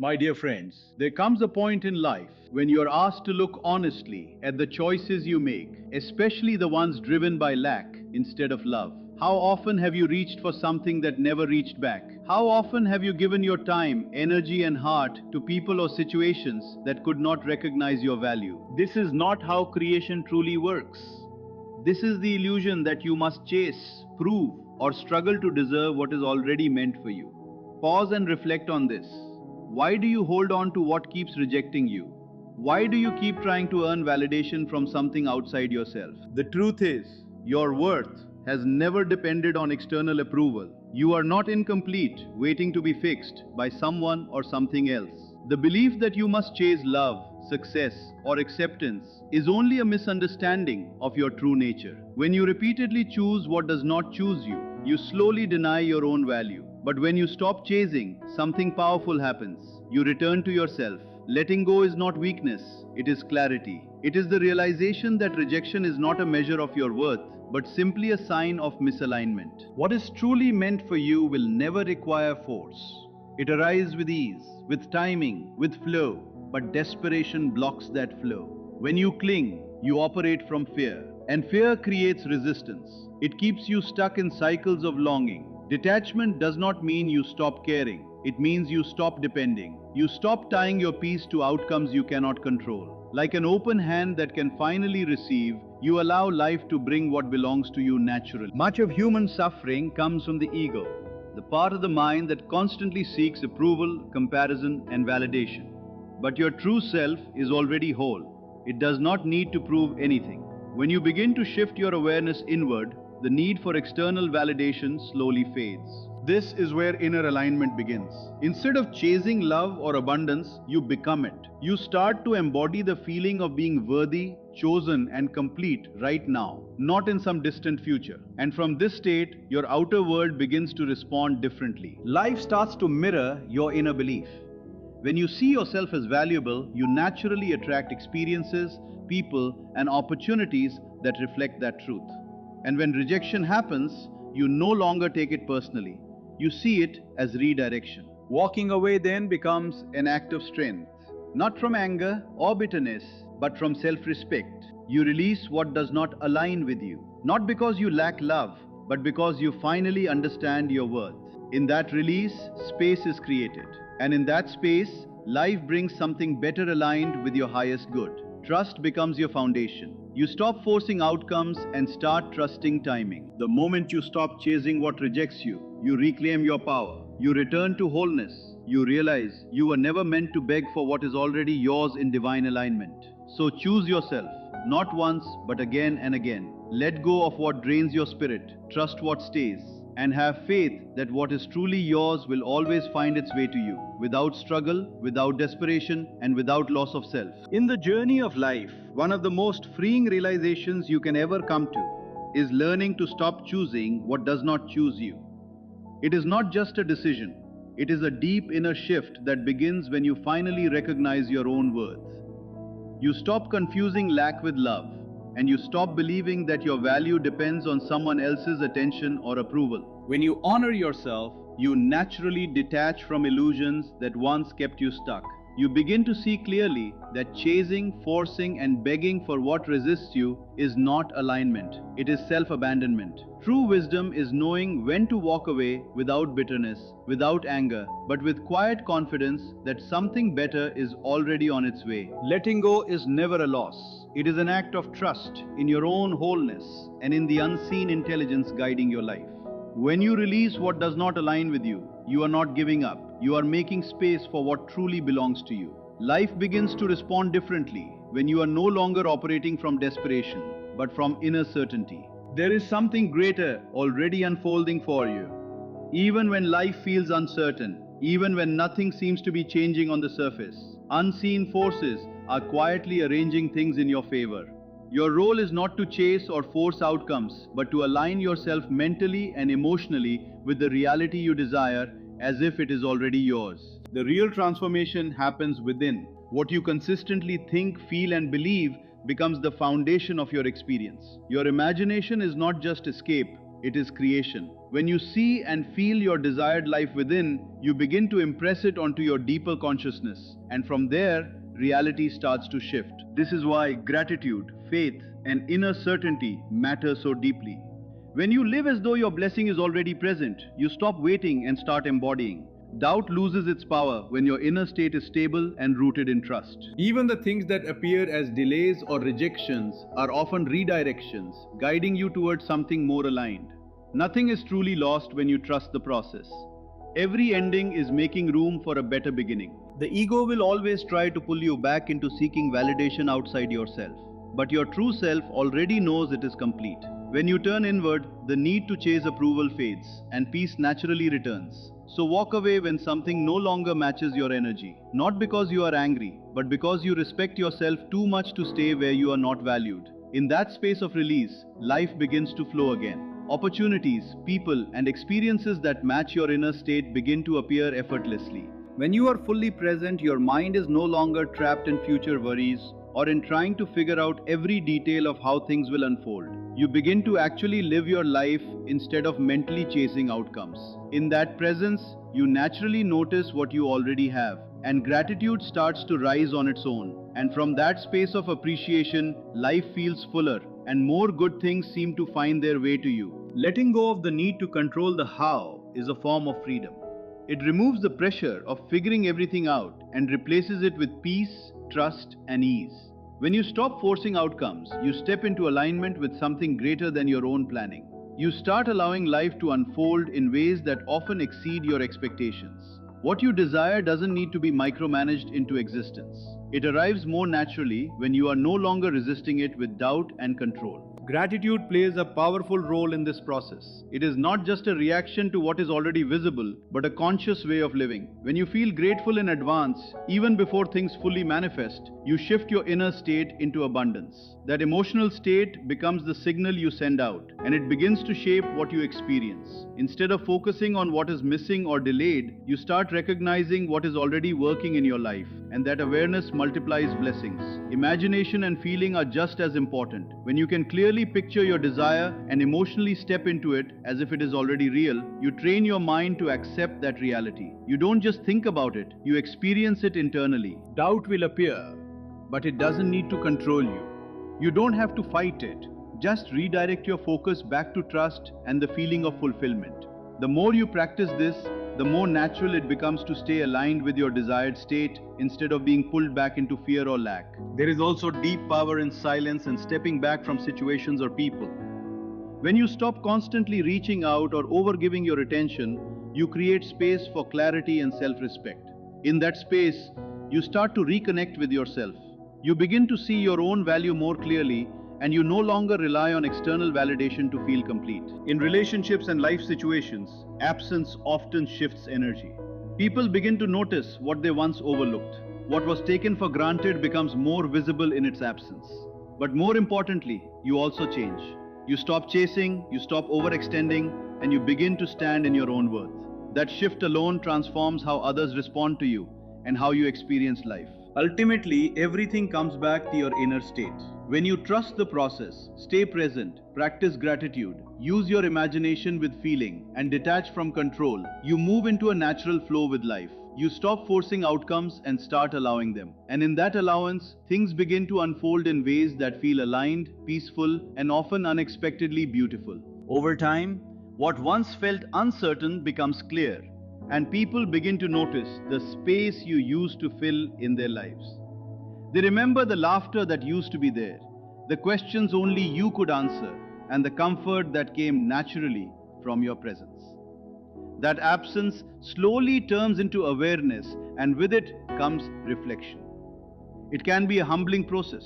My dear friends, there comes a point in life when you are asked to look honestly at the choices you make, especially the ones driven by lack instead of love. How often have you reached for something that never reached back? How often have you given your time, energy, and heart to people or situations that could not recognize your value? This is not how creation truly works. This is the illusion that you must chase, prove, or struggle to deserve what is already meant for you. Pause and reflect on this. Why do you hold on to what keeps rejecting you? Why do you keep trying to earn validation from something outside yourself? The truth is, your worth has never depended on external approval. You are not incomplete, waiting to be fixed by someone or something else. The belief that you must chase love, success, or acceptance is only a misunderstanding of your true nature. When you repeatedly choose what does not choose you, you slowly deny your own value. But when you stop chasing, something powerful happens. You return to yourself. Letting go is not weakness, it is clarity. It is the realization that rejection is not a measure of your worth, but simply a sign of misalignment. What is truly meant for you will never require force. It arrives with ease, with timing, with flow, but desperation blocks that flow. When you cling, you operate from fear, and fear creates resistance. It keeps you stuck in cycles of longing. Detachment does not mean you stop caring. It means you stop depending. You stop tying your peace to outcomes you cannot control. Like an open hand that can finally receive, you allow life to bring what belongs to you naturally. Much of human suffering comes from the ego, the part of the mind that constantly seeks approval, comparison, and validation. But your true self is already whole. It does not need to prove anything. When you begin to shift your awareness inward, the need for external validation slowly fades. This is where inner alignment begins. Instead of chasing love or abundance, you become it. You start to embody the feeling of being worthy, chosen, and complete right now, not in some distant future. And from this state, your outer world begins to respond differently. Life starts to mirror your inner belief. When you see yourself as valuable, you naturally attract experiences, people, and opportunities that reflect that truth. And when rejection happens, you no longer take it personally. You see it as redirection. Walking away then becomes an act of strength, not from anger or bitterness, but from self-respect. You release what does not align with you, not because you lack love, but because you finally understand your worth. In that release, space is created. And in that space, life brings something better aligned with your highest good. Trust becomes your foundation. You stop forcing outcomes and start trusting timing. The moment you stop chasing what rejects you, you reclaim your power. You return to wholeness. You realize you were never meant to beg for what is already yours in divine alignment. So choose yourself, not once, but again and again. Let go of what drains your spirit. Trust what stays. And have faith that what is truly yours will always find its way to you, without struggle, without desperation, and without loss of self. In the journey of life, one of the most freeing realizations you can ever come to is learning to stop choosing what does not choose you. It is not just a decision, it is a deep inner shift that begins when you finally recognize your own worth. You stop confusing lack with love, and you stop believing that your value depends on someone else's attention or approval. When you honor yourself, you naturally detach from illusions that once kept you stuck. You begin to see clearly that chasing, forcing, and begging for what resists you is not alignment. It is self-abandonment. True wisdom is knowing when to walk away without bitterness, without anger, but with quiet confidence that something better is already on its way. Letting go is never a loss. It is an act of trust in your own wholeness and in the unseen intelligence guiding your life. When you release what does not align with you, you are not giving up. You are making space for what truly belongs to you. Life begins to respond differently when you are no longer operating from desperation, but from inner certainty. There is something greater already unfolding for you. Even when life feels uncertain, even when nothing seems to be changing on the surface, unseen forces are quietly arranging things in your favor. Your role is not to chase or force outcomes, but to align yourself mentally and emotionally with the reality you desire as if it is already yours. The real transformation happens within. What you consistently think, feel, and believe becomes the foundation of your experience. Your imagination is not just escape, it is creation. When you see and feel your desired life within, you begin to impress it onto your deeper consciousness, and from there, reality starts to shift. This is why gratitude, faith, and inner certainty matter so deeply. When you live as though your blessing is already present, you stop waiting and start embodying. Doubt loses its power when your inner state is stable and rooted in trust. Even the things that appear as delays or rejections are often redirections, guiding you towards something more aligned. Nothing is truly lost when you trust the process. Every ending is making room for a better beginning. The ego will always try to pull you back into seeking validation outside yourself, but your true self already knows it is complete. When you turn inward, the need to chase approval fades, and peace naturally returns. So walk away when something no longer matches your energy, not because you are angry, but because you respect yourself too much to stay where you are not valued. In that space of release, life begins to flow again. Opportunities, people, and experiences that match your inner state begin to appear effortlessly. When you are fully present, your mind is no longer trapped in future worries or in trying to figure out every detail of how things will unfold. You begin to actually live your life instead of mentally chasing outcomes. In that presence, you naturally notice what you already have, and gratitude starts to rise on its own. And from that space of appreciation, life feels fuller, and more good things seem to find their way to you. Letting go of the need to control the how is a form of freedom. It removes the pressure of figuring everything out and replaces it with peace, trust, and ease. When you stop forcing outcomes, you step into alignment with something greater than your own planning. You start allowing life to unfold in ways that often exceed your expectations. What you desire doesn't need to be micromanaged into existence. It arrives more naturally when you are no longer resisting it with doubt and control. Gratitude plays a powerful role in this process. It is not just a reaction to what is already visible, but a conscious way of living. When you feel grateful in advance, even before things fully manifest, you shift your inner state into abundance. That emotional state becomes the signal you send out, and it begins to shape what you experience. Instead of focusing on what is missing or delayed, you start recognizing what is already working in your life, and that awareness multiplies blessings. Imagination and feeling are just as important. When you can clearly picture your desire and emotionally step into it as if it is already real, you train your mind to accept that reality. You don't just think about it, you experience it internally. Doubt will appear, but it doesn't need to control you. You don't have to fight it. Just redirect your focus back to trust and the feeling of fulfillment. The more you practice this, the more natural it becomes to stay aligned with your desired state instead of being pulled back into fear or lack. There is also deep power in silence and stepping back from situations or people. When you stop constantly reaching out or overgiving your attention, you create space for clarity and self-respect. In that space, you start to reconnect with yourself. You begin to see your own value more clearly, and you no longer rely on external validation to feel complete. In relationships and life situations, absence often shifts energy. People begin to notice what they once overlooked. What was taken for granted becomes more visible in its absence. But more importantly, you also change. You stop chasing, you stop overextending, and you begin to stand in your own worth. That shift alone transforms how others respond to you and how you experience life. Ultimately, everything comes back to your inner state. When you trust the process, stay present, practice gratitude, use your imagination with feeling, and detach from control, you move into a natural flow with life. You stop forcing outcomes and start allowing them. And in that allowance, things begin to unfold in ways that feel aligned, peaceful, and often unexpectedly beautiful. Over time, what once felt uncertain becomes clear, and people begin to notice the space you used to fill in their lives. They remember the laughter that used to be there, the questions only you could answer, and the comfort that came naturally from your presence. That absence slowly turns into awareness, and with it comes reflection. It can be a humbling process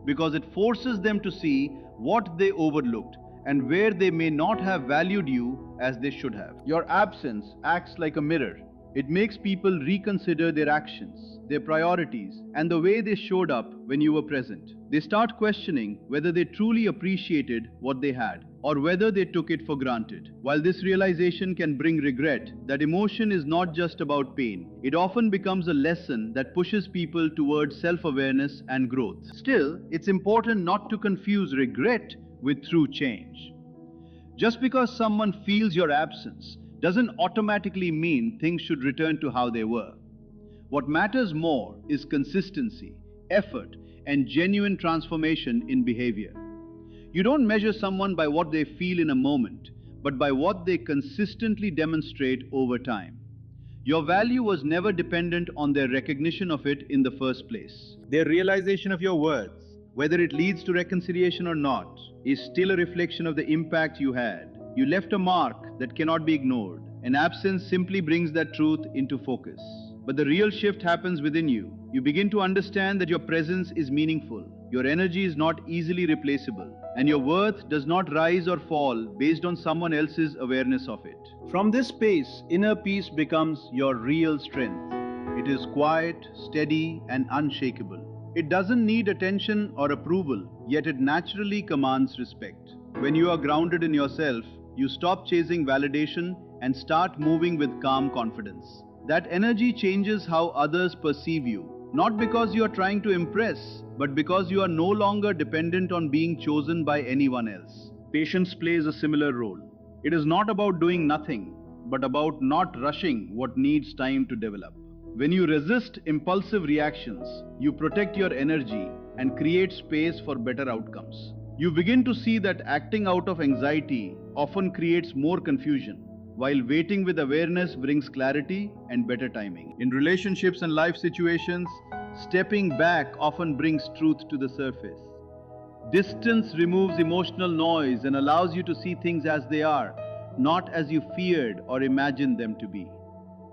because it forces them to see what they overlooked and where they may not have valued you as they should have. Your absence acts like a mirror. It makes people reconsider their actions, their priorities, and the way they showed up when you were present. They start questioning whether they truly appreciated what they had or whether they took it for granted. While this realization can bring regret, that emotion is not just about pain. It often becomes a lesson that pushes people towards self-awareness and growth. Still, it's important not to confuse regret with true change. Just because someone feels your absence doesn't automatically mean things should return to how they were. What matters more is consistency, effort, and genuine transformation in behavior. You don't measure someone by what they feel in a moment, but by what they consistently demonstrate over time. Your value was never dependent on their recognition of it in the first place. Their realization of your worth, whether it leads to reconciliation or not, is still a reflection of the impact you had. You left a mark that cannot be ignored, and absence simply brings that truth into focus. But the real shift happens within you. You begin to understand that your presence is meaningful, your energy is not easily replaceable, and your worth does not rise or fall based on someone else's awareness of it. From this space, inner peace becomes your real strength. It is quiet, steady, and unshakable. It doesn't need attention or approval, yet it naturally commands respect. When you are grounded in yourself, you stop chasing validation and start moving with calm confidence. That energy changes how others perceive you, not because you are trying to impress, but because you are no longer dependent on being chosen by anyone else. Patience plays a similar role. It is not about doing nothing, but about not rushing what needs time to develop. When you resist impulsive reactions, you protect your energy and create space for better outcomes. You begin to see that acting out of anxiety often creates more confusion, while waiting with awareness brings clarity and better timing. In relationships and life situations, stepping back often brings truth to the surface. Distance removes emotional noise and allows you to see things as they are, not as you feared or imagined them to be.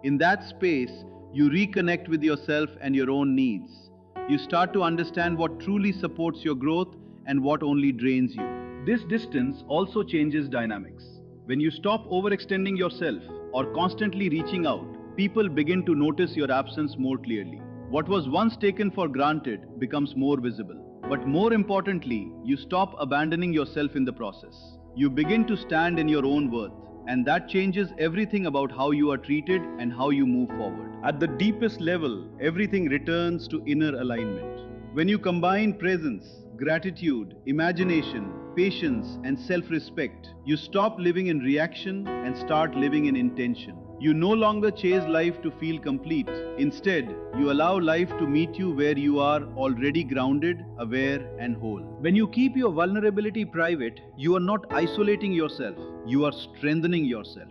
In that space, you reconnect with yourself and your own needs. You start to understand what truly supports your growth and what only drains you. This distance also changes dynamics. When you stop overextending yourself or constantly reaching out, people begin to notice your absence more clearly. What was once taken for granted becomes more visible. But more importantly, you stop abandoning yourself in the process. You begin to stand in your own worth, and that changes everything about how you are treated and how you move forward. At the deepest level, everything returns to inner alignment. When you combine presence, gratitude, imagination, patience, and self-respect, you stop living in reaction and start living in intention. You no longer chase life to feel complete. Instead, you allow life to meet you where you are, already grounded, aware, and whole. When you keep your vulnerability private, you are not isolating yourself, you are strengthening yourself.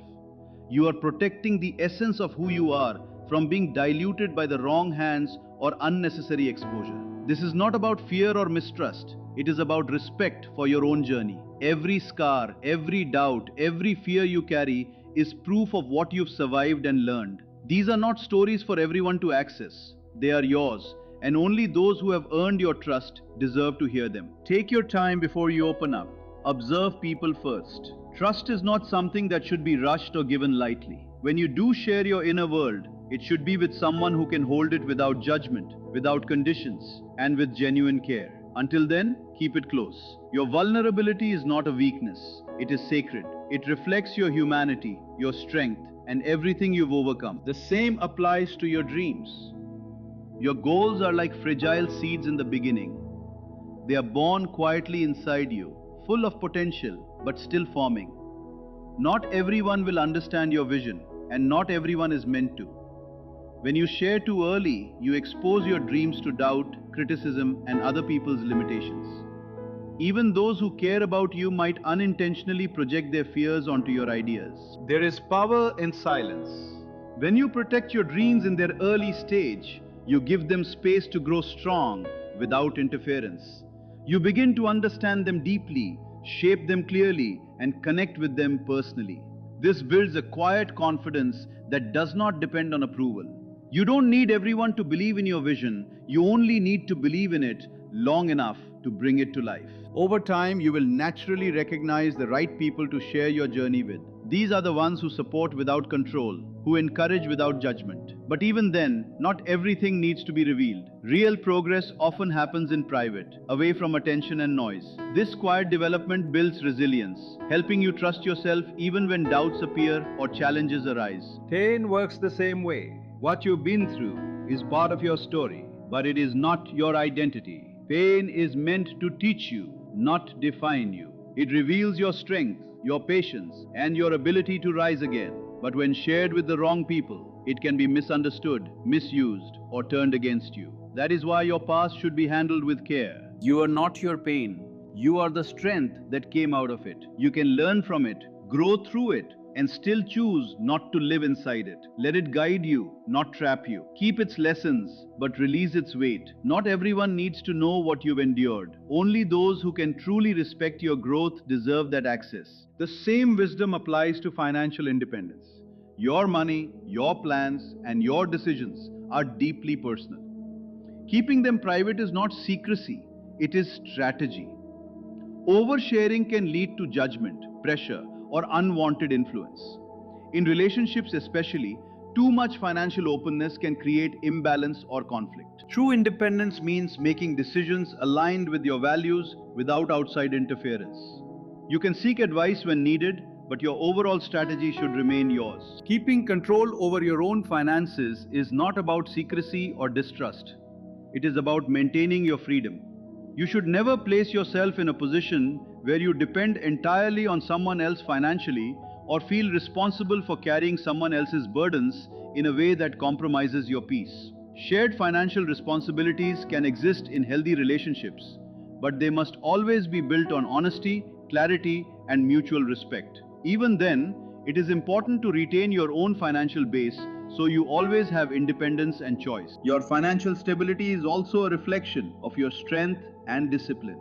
You are protecting the essence of who you are from being diluted by the wrong hands or unnecessary exposure. This is not about fear or mistrust. It is about respect for your own journey. Every scar, every doubt, every fear you carry is proof of what you've survived and learned. These are not stories for everyone to access. They are yours, and only those who have earned your trust deserve to hear them. Take your time before you open up. Observe people first. Trust is not something that should be rushed or given lightly. When you do share your inner world, it should be with someone who can hold it without judgment, without conditions, and with genuine care. Until then, keep it close. Your vulnerability is not a weakness. It is sacred. It reflects your humanity, your strength, and everything you've overcome. The same applies to your dreams. Your goals are like fragile seeds in the beginning. They are born quietly inside you, full of potential, but still forming. Not everyone will understand your vision, and not everyone is meant to. When you share too early, you expose your dreams to doubt, criticism, and other people's limitations. Even those who care about you might unintentionally project their fears onto your ideas. There is power in silence. When you protect your dreams in their early stage, you give them space to grow strong without interference. You begin to understand them deeply, shape them clearly, and connect with them personally. This builds a quiet confidence that does not depend on approval. You don't need everyone to believe in your vision, you only need to believe in it long enough to bring it to life. Over time, you will naturally recognize the right people to share your journey with. These are the ones who support without control, who encourage without judgment. But even then, not everything needs to be revealed. Real progress often happens in private, away from attention and noise. This quiet development builds resilience, helping you trust yourself even when doubts appear or challenges arise. Pain works the same way. What you've been through is part of your story, but it is not your identity. Pain is meant to teach you, not define you. It reveals your strength, your patience, and your ability to rise again. But when shared with the wrong people, it can be misunderstood, misused, or turned against you. That is why your past should be handled with care. You are not your pain. You are the strength that came out of it. You can learn from it, grow through it, and still choose not to live inside it. Let it guide you, not trap you. Keep its lessons, but release its weight. Not everyone needs to know what you've endured. Only those who can truly respect your growth deserve that access. The same wisdom applies to financial independence. Your money, your plans, and your decisions are deeply personal. Keeping them private is not secrecy, it is strategy. Oversharing can lead to judgment, pressure, or unwanted influence. In relationships especially, too much financial openness can create imbalance or conflict. True independence means making decisions aligned with your values without outside interference. You can seek advice when needed, but your overall strategy should remain yours. Keeping control over your own finances is not about secrecy or distrust. It is about maintaining your freedom. You should never place yourself in a position where you depend entirely on someone else financially or feel responsible for carrying someone else's burdens in a way that compromises your peace. Shared financial responsibilities can exist in healthy relationships, but they must always be built on honesty, clarity, and mutual respect. Even then, it is important to retain your own financial base so you always have independence and choice. Your financial stability is also a reflection of your strength and discipline.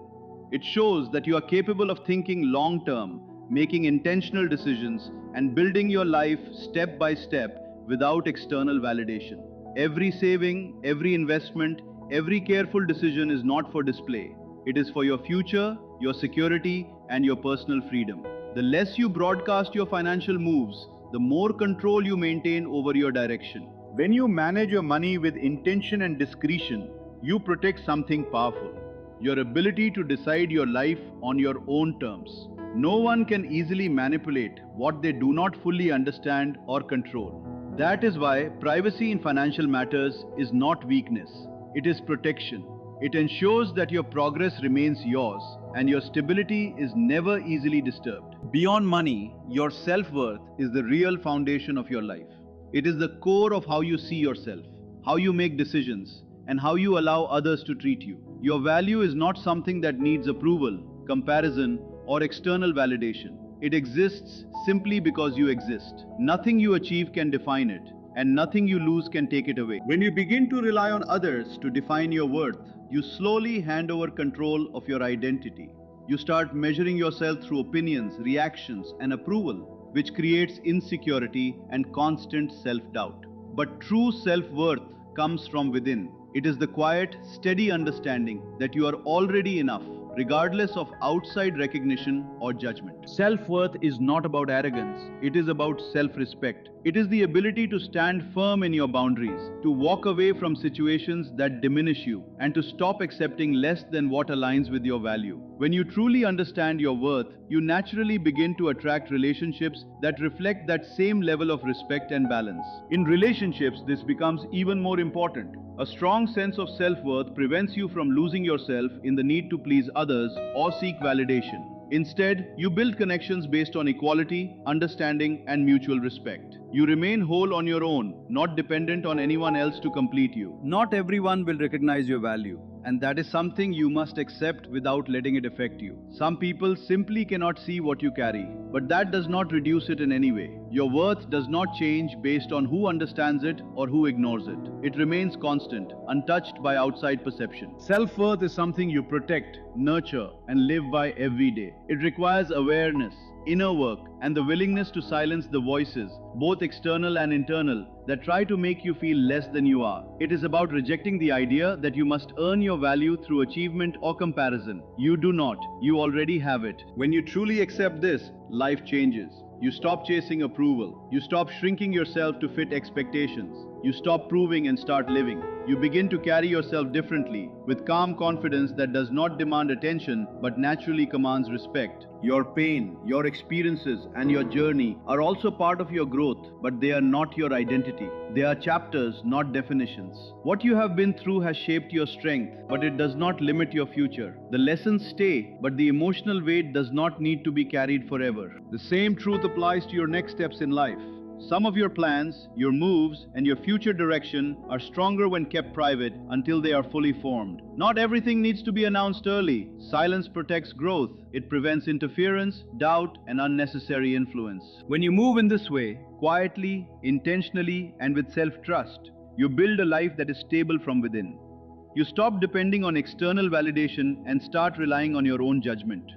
It shows that you are capable of thinking long term, making intentional decisions, and building your life step by step without external validation. Every saving, every investment, every careful decision is not for display. It is for your future, your security, and your personal freedom. The less you broadcast your financial moves, the more control you maintain over your direction. When you manage your money with intention and discretion, you protect something powerful: your ability to decide your life on your own terms. No one can easily manipulate what they do not fully understand or control. That is why privacy in financial matters is not weakness, it is protection. It ensures that your progress remains yours and your stability is never easily disturbed. Beyond money, your self-worth is the real foundation of your life. It is the core of how you see yourself, how you make decisions, and how you allow others to treat you. Your value is not something that needs approval, comparison, or external validation. It exists simply because you exist. Nothing you achieve can define it, and nothing you lose can take it away. When you begin to rely on others to define your worth, you slowly hand over control of your identity. You start measuring yourself through opinions, reactions, and approval, which creates insecurity and constant self-doubt. But true self-worth comes from within. It is the quiet, steady understanding that you are already enough, regardless of outside recognition or judgment. Self-worth is not about arrogance, it is about self-respect. It is the ability to stand firm in your boundaries, to walk away from situations that diminish you, and to stop accepting less than what aligns with your value. When you truly understand your worth, you naturally begin to attract relationships that reflect that same level of respect and balance. In relationships, this becomes even more important. A strong sense of self-worth prevents you from losing yourself in the need to please others or seek validation. Instead, you build connections based on equality, understanding, and mutual respect. You remain whole on your own, not dependent on anyone else to complete you. Not everyone will recognize your value, and that is something you must accept without letting it affect you. Some people simply cannot see what you carry, but that does not reduce it in any way. Your worth does not change based on who understands it or who ignores it. It remains constant, untouched by outside perception. Self-worth is something you protect, nurture, and live by every day. It requires awareness, inner work, and the willingness to silence the voices, both external and internal, that try to make you feel less than you are. It is about rejecting the idea that you must earn your value through achievement or comparison. You do not. You already have it. When you truly accept this, life changes. You stop chasing approval. You stop shrinking yourself to fit expectations. You stop proving and start living. You begin to carry yourself differently, with calm confidence that does not demand attention but naturally commands respect. Your pain, your experiences, and your journey are also part of your growth, but they are not your identity. They are chapters, not definitions. What you have been through has shaped your strength, but it does not limit your future. The lessons stay, but the emotional weight does not need to be carried forever. The same truth applies to your next steps in life. Some of your plans, your moves, and your future direction are stronger when kept private until they are fully formed. Not everything needs to be announced early. Silence protects growth. It prevents interference, doubt, and unnecessary influence. When you move in this way, quietly, intentionally, and with self-trust, you build a life that is stable from within. You stop depending on external validation and start relying on your own judgment.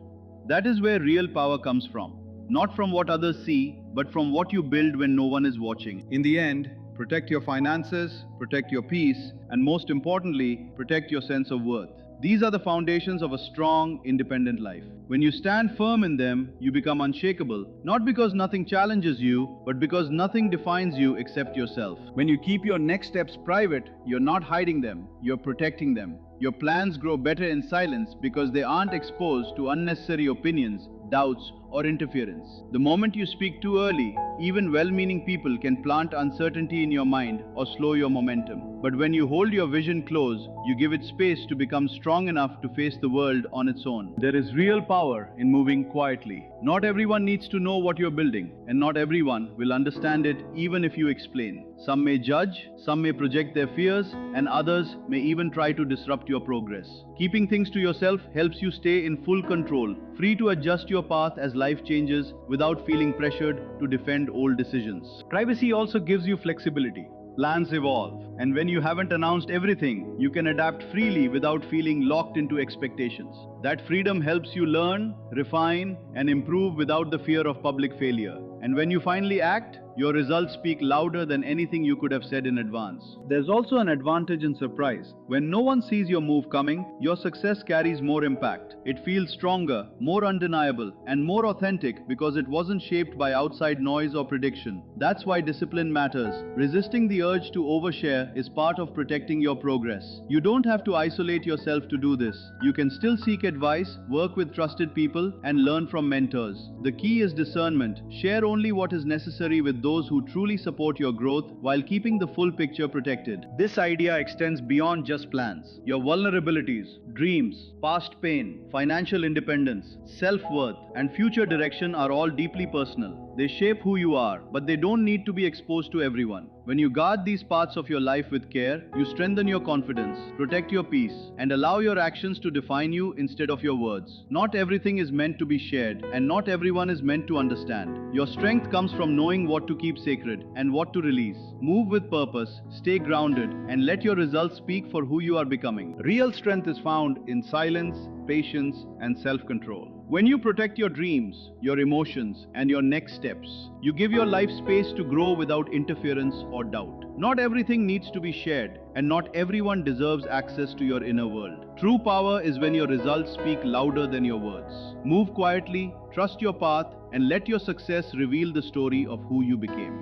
That is where real power comes from. Not from what others see, but from what you build when no one is watching. In the end, protect your finances, protect your peace, and most importantly, protect your sense of worth. These are the foundations of a strong, independent life. When you stand firm in them, you become unshakable, not because nothing challenges you, but because nothing defines you except yourself. When you keep your next steps private, you're not hiding them, you're protecting them. Your plans grow better in silence because they aren't exposed to unnecessary opinions, doubts, or interference. The moment you speak too early, even well-meaning people can plant uncertainty in your mind or slow your momentum. But when you hold your vision close, you give it space to become strong enough to face the world on its own. There is real power in moving quietly. Not everyone needs to know what you're building, and not everyone will understand it even if you explain. Some may judge, some may project their fears, and others may even try to disrupt your progress. Keeping things to yourself helps you stay in full control, free to adjust your path as life changes without feeling pressured to defend old decisions. Privacy also gives you flexibility. Plans evolve, and when you haven't announced everything, you can adapt freely without feeling locked into expectations. That freedom helps you learn, refine, and improve without the fear of public failure. And when you finally act, your results speak louder than anything you could have said in advance. There's also an advantage in surprise. When no one sees your move coming, your success carries more impact. It feels stronger, more undeniable, and more authentic because it wasn't shaped by outside noise or prediction. That's why discipline matters. Resisting the urge to overshare is part of protecting your progress. You don't have to isolate yourself to do this. You can still seek advice, work with trusted people, and learn from mentors. The key is discernment. Share only what is necessary with those who truly support your growth while keeping the full picture protected. This idea extends beyond just plans. Your vulnerabilities, dreams, past pain, financial independence, self-worth, and future direction are all deeply personal. They shape who you are, but they don't need to be exposed to everyone. When you guard these parts of your life with care, you strengthen your confidence, protect your peace, and allow your actions to define you instead of your words. Not everything is meant to be shared, and not everyone is meant to understand. Your strength comes from knowing what to keep sacred and what to release. Move with purpose, stay grounded, and let your results speak for who you are becoming. Real strength is found in silence, patience, and self-control. When you protect your dreams, your emotions, and your next steps, you give your life space to grow without interference or doubt. Not everything needs to be shared, and not everyone deserves access to your inner world. True power is when your results speak louder than your words. Move quietly, trust your path, and let your success reveal the story of who you became.